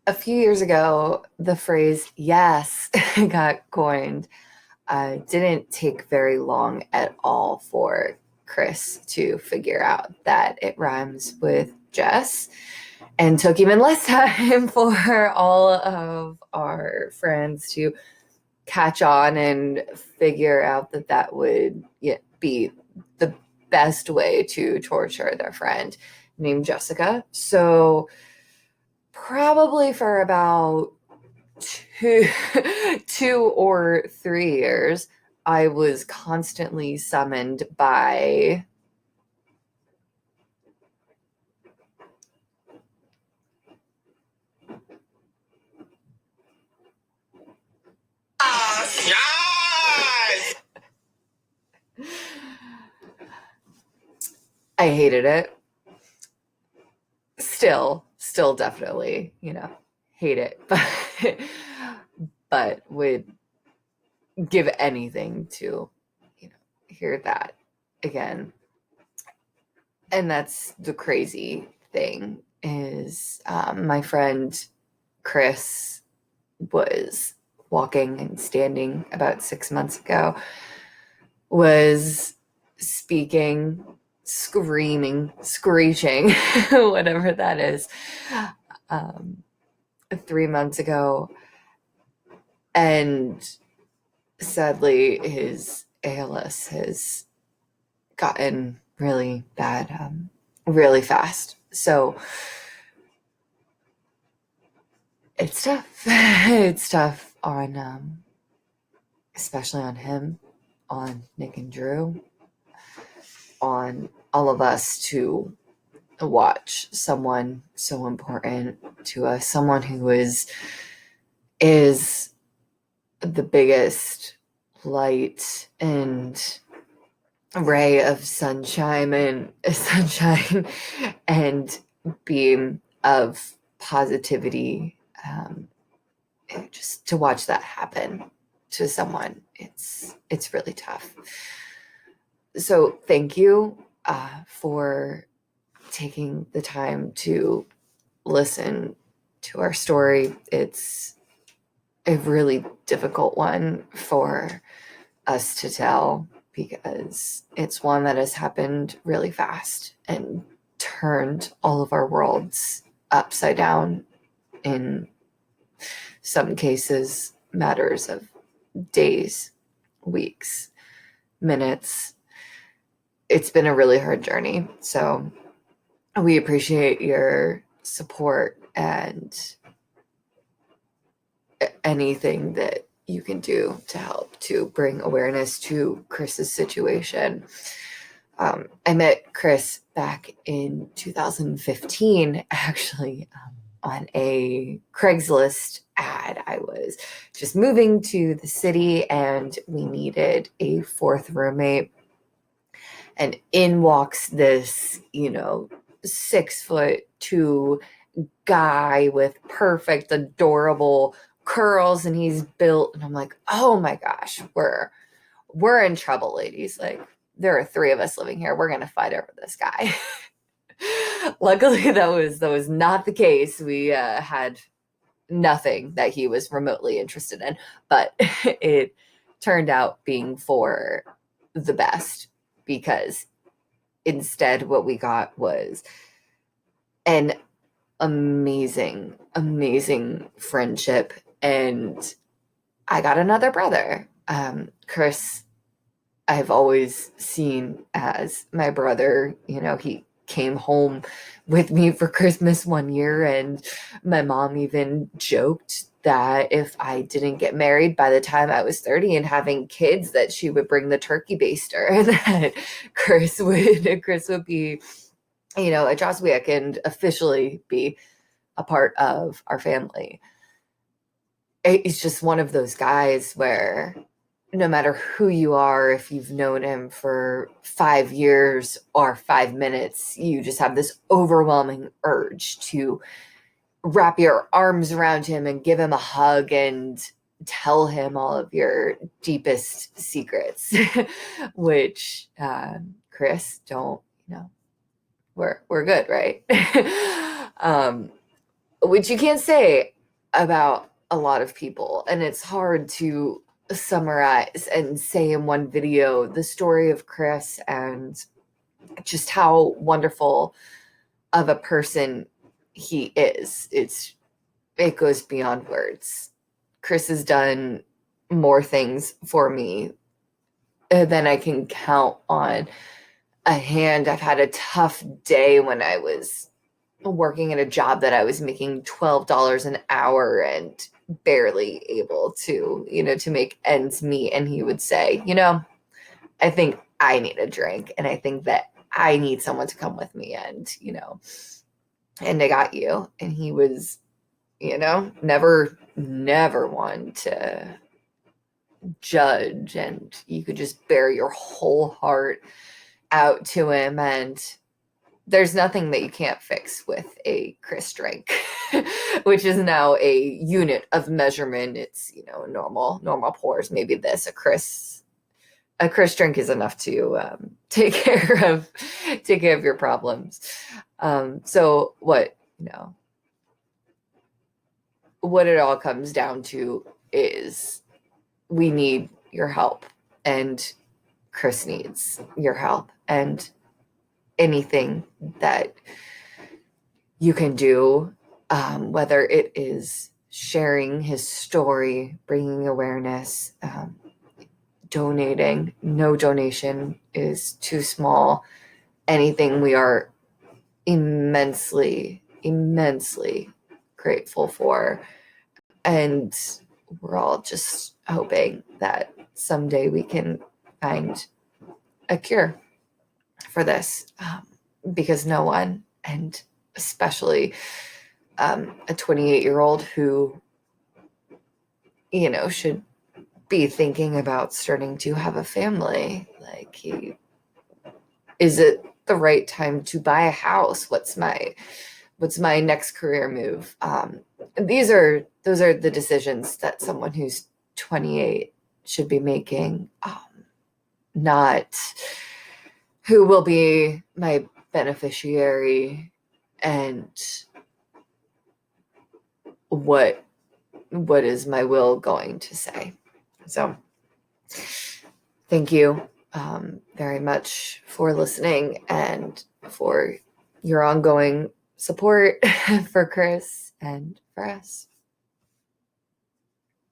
A few years ago, the phrase yes got coined. Didn't take very long at all for Chris to figure out that it rhymes with Jess, and took even less time for all of our friends to catch on and figure out that that would be the best way to torture their friend named Jessica. So, probably for about two, 2 or 3 years, I was constantly summoned by Yes! I hated it. Still definitely, hate it, but would give anything to, hear that again. And that's the crazy thing is my friend Chris was walking and standing about 6 months ago, was speaking, screaming, screeching, whatever that is, um, 3 months ago. And sadly, his ALS has gotten really bad really fast. So it's tough. It's tough on, especially on him, on Nick and Drew, on all of us to watch someone so important to us, someone who is the biggest light and ray of sunshine and beam of positivity. Just to watch that happen to someone, it's really tough. So thank you for taking the time to listen to our story. It's a really difficult one for us to tell because it's one that has happened really fast and turned all of our worlds upside down in some cases, matters of days, weeks, minutes. It's been a really hard journey. So we appreciate your support and anything that you can do to help to bring awareness to Chris's situation. I met Chris back in 2015, actually, on a Craigslist ad. I was just moving to the city and we needed a fourth roommate. And in walks this, 6'2" guy with perfect, adorable curls, and he's built. And I'm like, oh my gosh, we're in trouble, ladies. Like, there are three of us living here. We're gonna fight over this guy. Luckily, that was not the case. We had nothing that he was remotely interested in, but it turned out being for the best because instead what we got was an amazing, amazing friendship. And I got another brother. Chris, I've always seen as my brother. He came home with me for Christmas one year, and my mom even joked that if I didn't get married by the time I was 30 and having kids, that she would bring the turkey baster and that Chris would be, a Joswiak and officially be a part of our family. It's just one of those guys where no matter who you are, if you've known him for 5 years or 5 minutes, you just have this overwhelming urge to wrap your arms around him and give him a hug and tell him all of your deepest secrets, which Chris, don't, we're good, right? Which you can't say about a lot of people, and it's hard to summarize and say in one video the story of Chris and just how wonderful of a person he is. It goes beyond words. Chris has done more things for me than I can count on a hand. I've had a tough day when I was working at a job that I was making $12 an hour and barely able to, to make ends meet. And he would say, I think I need a drink, and I think that I need someone to come with me, and I got you. And he was, never one to judge, and you could just bear your whole heart out to him. And there's nothing that you can't fix with a Chris drink, which is now a unit of measurement. It's, normal pours. Maybe a Chris drink is enough to take care of your problems. So what it all comes down to is we need your help, and Chris needs your help, and anything that you can do, whether it is sharing his story, bringing awareness, donating. No donation is too small. Anything, we are immensely, immensely grateful for. And we're all just hoping that someday we can find a cure for this, because no one, and especially a 28-year-old who, should be thinking about starting to have a family. Like, is it the right time to buy a house? What's my next career move? Those are the decisions that someone who's 28 should be making, not who will be my beneficiary and what is my will going to say. So thank you very much for listening and for your ongoing support for Chris and for us.